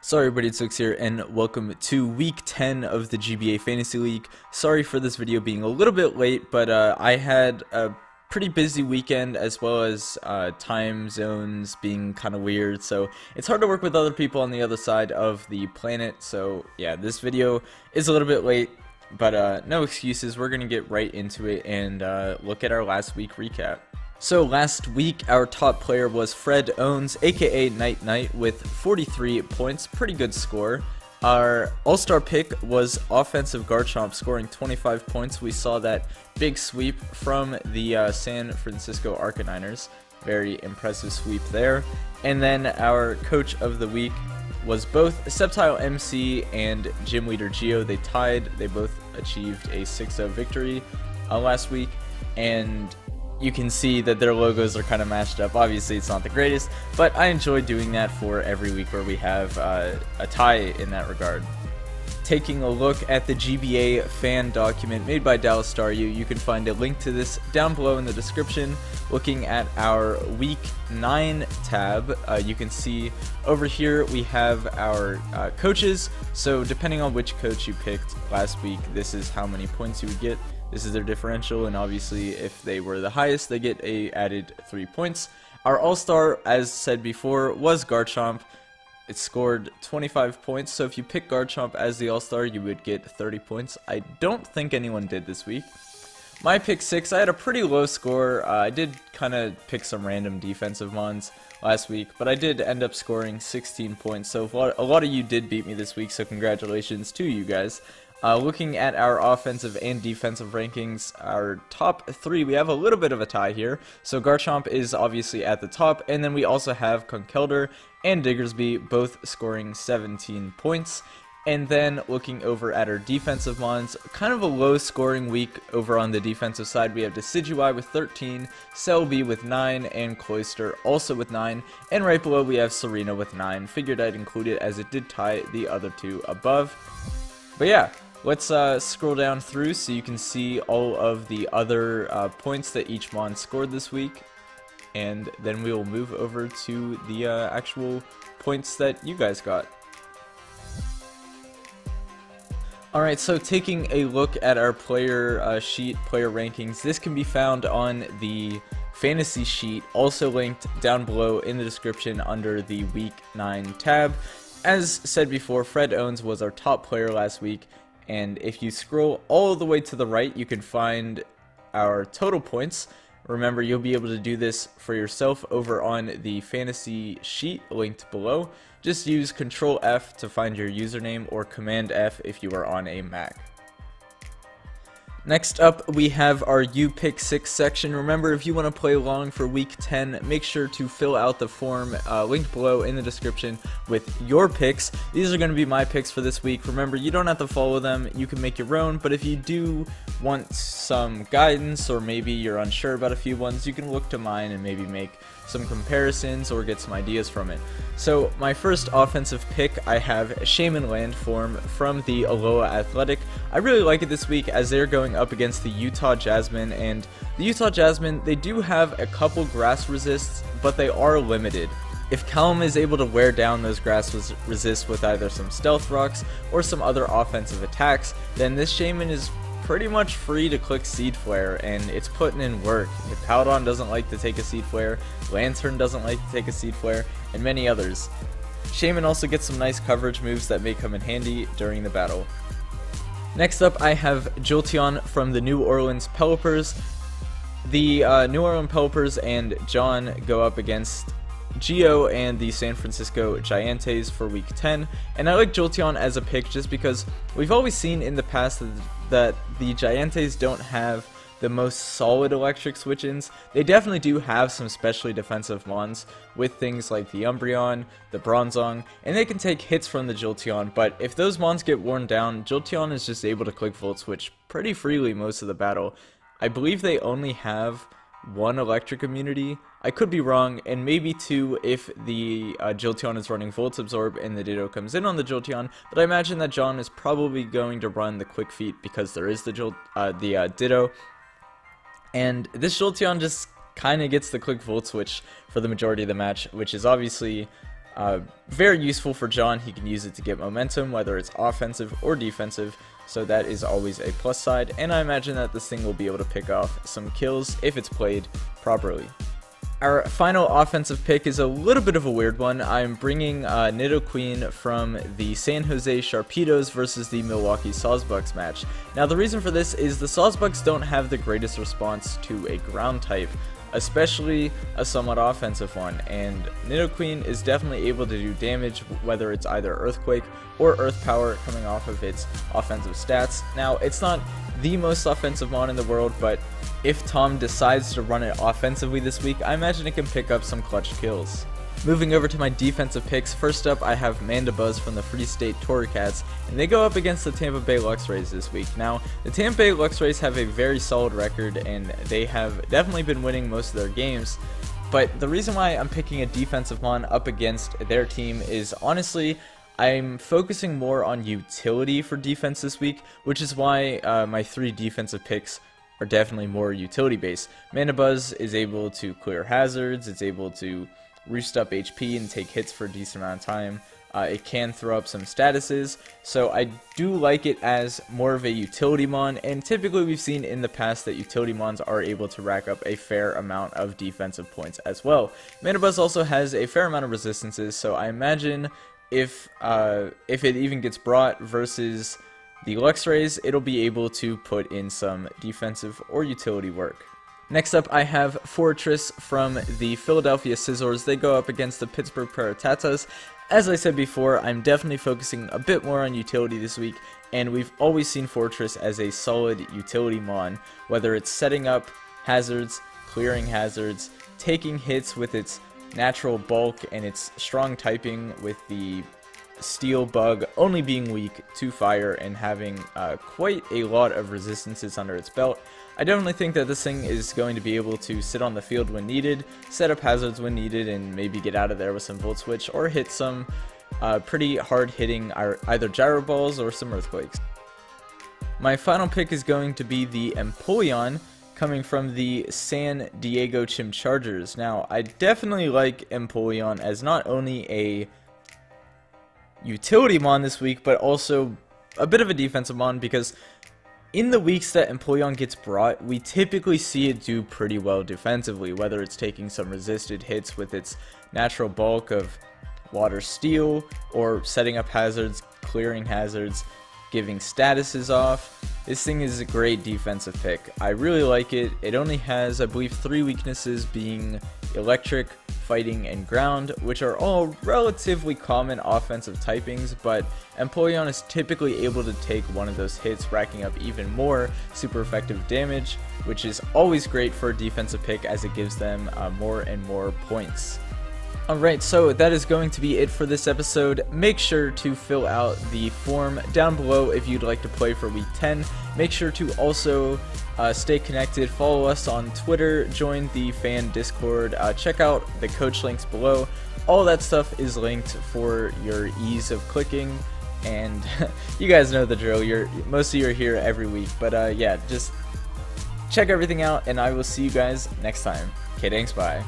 Sorry everybody, it's Xilicks here, and welcome to week 10 of the GBA Fantasy League. Sorry for this video being a little bit late, but I had a pretty busy weekend as well as time zones being kind of weird, so it's hard to work with other people on the other side of the planet. So yeah, this video is a little bit late, but no excuses. We're going to get right into it and look at our last week recap. So last week, our top player was Fred Owens, aka Night Knight, with 43 points, pretty good score. Our all-star pick was offensive Garchomp, scoring 25 points. We saw that big sweep from the San Francisco Arcaniners. Very impressive sweep there. And then our coach of the week was both Sceptile MC and Gym Leader Geo. They tied. They both achieved a 6-0 victory last week, and you can see that their logos are kind of matched up. Obviously, it's not the greatest, but I enjoy doing that for every week where we have a tie in that regard. Taking a look at the GBA Fan document made by Dallas Staryu, you can find a link to this down below in the description. Looking at our Week 9 tab, you can see over here we have our coaches. So depending on which coach you picked last week, this is how many points you would get. This is their differential, and obviously if they were the highest, they get a added 3 points. Our all-star, as said before, was Garchomp. It scored 25 points, so if you pick Garchomp as the all-star, you would get 30 points. I don't think anyone did this week. My pick 6, I had a pretty low score. I did kind of pick some random defensive mons last week, but I did end up scoring 16 points, so a lot of you did beat me this week, so congratulations to you guys. Looking at our offensive and defensive rankings, our top 3, we have a little bit of a tie here. So Garchomp is obviously at the top, and then we also have Conkeldurr and Diggersby both scoring 17 points. And then looking over at our defensive mons, kind of a low scoring week over on the defensive side. We have Decidueye with 13, Celebi with 9, and Cloyster also with 9. And right below we have Serena with 9. Figured I'd include it as it did tie the other two above. But yeah, let's scroll down through so you can see all of the other points that each mon scored this week, and then we will move over to the actual points that you guys got. Alright, so taking a look at our player sheet, player rankings, this can be found on the fantasy sheet, also linked down below in the description under the Week 9 tab. As said before, Fred Owens was our top player last week, and if you scroll all the way to the right, you can find our total points. Remember, you'll be able to do this for yourself over on the fantasy sheet linked below. Just use Control F to find your username, or Command F if you are on a Mac. Next up, we have our You Pick 6 section. Remember, if you want to play along for week 10, make sure to fill out the form linked below in the description with your picks. These are going to be my picks for this week. Remember, you don't have to follow them. You can make your own, but if you do want some guidance, or maybe you're unsure about a few ones, you can look to mine and maybe make some comparisons or get some ideas from it. So my first offensive pick, I have Shaman Landform from the Alola Athletic. I really like it this week as they're going up against the Utah Jasmine, and the Utah Jasmine, they do have a couple grass resists, but they are limited. If Callum is able to wear down those grass resists with either some stealth rocks or some other offensive attacks, then this Shaman is pretty much free to click Seed Flare, and it's putting in work. If Powdon doesn't like to take a Seed Flare, Lantern doesn't like to take a Seed Flare, and many others. Shaman also gets some nice coverage moves that may come in handy during the battle. Next up, I have Jolteon from the New Orleans Pelipers. The New Orleans Pelipers and John go up against Geo and the San Francisco Gigantes for week 10, and I like Jolteon as a pick just because we've always seen in the past that the Gigantes don't have the most solid electric switch-ins. They definitely do have some specially defensive mons with things like the Umbreon, the Bronzong, and they can take hits from the Jolteon, but if those mons get worn down, Jolteon is just able to click Volt Switch pretty freely most of the battle. I believe they only have 1 electric immunity. I could be wrong, and maybe 2 if the Jolteon is running Volt Absorb and the Ditto comes in on the Jolteon, but I imagine that John is probably going to run the Quick Feet because there is the Ditto, and this Jolteon just kind of gets the Quick Volt Switch for the majority of the match, which is obviously Very useful for John. He can use it to get momentum, whether it's offensive or defensive, so that is always a plus side, and I imagine that this thing will be able to pick off some kills if it's played properly. Our final offensive pick is a little bit of a weird one. I'm bringing Nidoqueen from the San Jose Sharpedos versus the Milwaukee Sawsbucks match. Now the reason for this is the Sawsbucks don't have the greatest response to a ground type, especially a somewhat offensive one, and Nidoqueen is definitely able to do damage, whether it's either Earthquake or Earth Power coming off of its offensive stats. Now, it's not the most offensive mon in the world, but if Tom decides to run it offensively this week, I imagine it can pick up some clutch kills. Moving over to my defensive picks, first up I have Mandibuzz from the Free State Torcats, and they go up against the Tampa Bay Luxrays this week. Now, the Tampa Bay Luxrays have a very solid record, and they have definitely been winning most of their games, but the reason why I'm picking a defensive mon up against their team is, honestly, I'm focusing more on utility for defense this week, which is why my 3 defensive picks are definitely more utility based. Mandibuzz is able to clear hazards, it's able to roost up HP and take hits for a decent amount of time. It can throw up some statuses, so I do like it as more of a utility mon, and typically we've seen in the past that utility mons are able to rack up a fair amount of defensive points as well. Mandibuzz also has a fair amount of resistances, so I imagine if it even gets brought versus the Luxrays, it'll be able to put in some defensive or utility work. Next up, I have Fortress from the Philadelphia Scizors. They go up against the Pittsburgh Paratatas. As I said before, I'm definitely focusing a bit more on utility this week, and we've always seen Fortress as a solid utility mon, whether it's setting up hazards, clearing hazards, taking hits with its natural bulk and its strong typing, with the Steel Bug only being weak to fire and having quite a lot of resistances under its belt. I definitely think that this thing is going to be able to sit on the field when needed, set up hazards when needed, and maybe get out of there with some Volt Switch or hit some pretty hard hitting either Gyro Balls or some Earthquakes. My final pick is going to be the Empoleon coming from the San Diego Chimchargers. Now, I definitely like Empoleon as not only a utility mon this week, but also a bit of a defensive mon, because in the weeks that Empoleon gets brought, we typically see it do pretty well defensively, whether it's taking some resisted hits with its natural bulk of Water Steel, or setting up hazards, clearing hazards, giving statuses off. This thing is a great defensive pick. I really like it. It only has, I believe, 3 weaknesses, being Electric, Fighting, and Ground, which are all relatively common offensive typings, but Empoleon is typically able to take one of those hits, racking up even more super effective damage, which is always great for a defensive pick as it gives them more and more points. Alright, so that is going to be it for this episode. Make sure to fill out the form down below if you'd like to play for week 10. Make sure to also stay connected, follow us on Twitter, join the fan Discord, check out the coach links below. All that stuff is linked for your ease of clicking, and you guys know the drill. Most of you are here every week, but yeah, just check everything out, and I will see you guys next time. Okay, thanks, bye.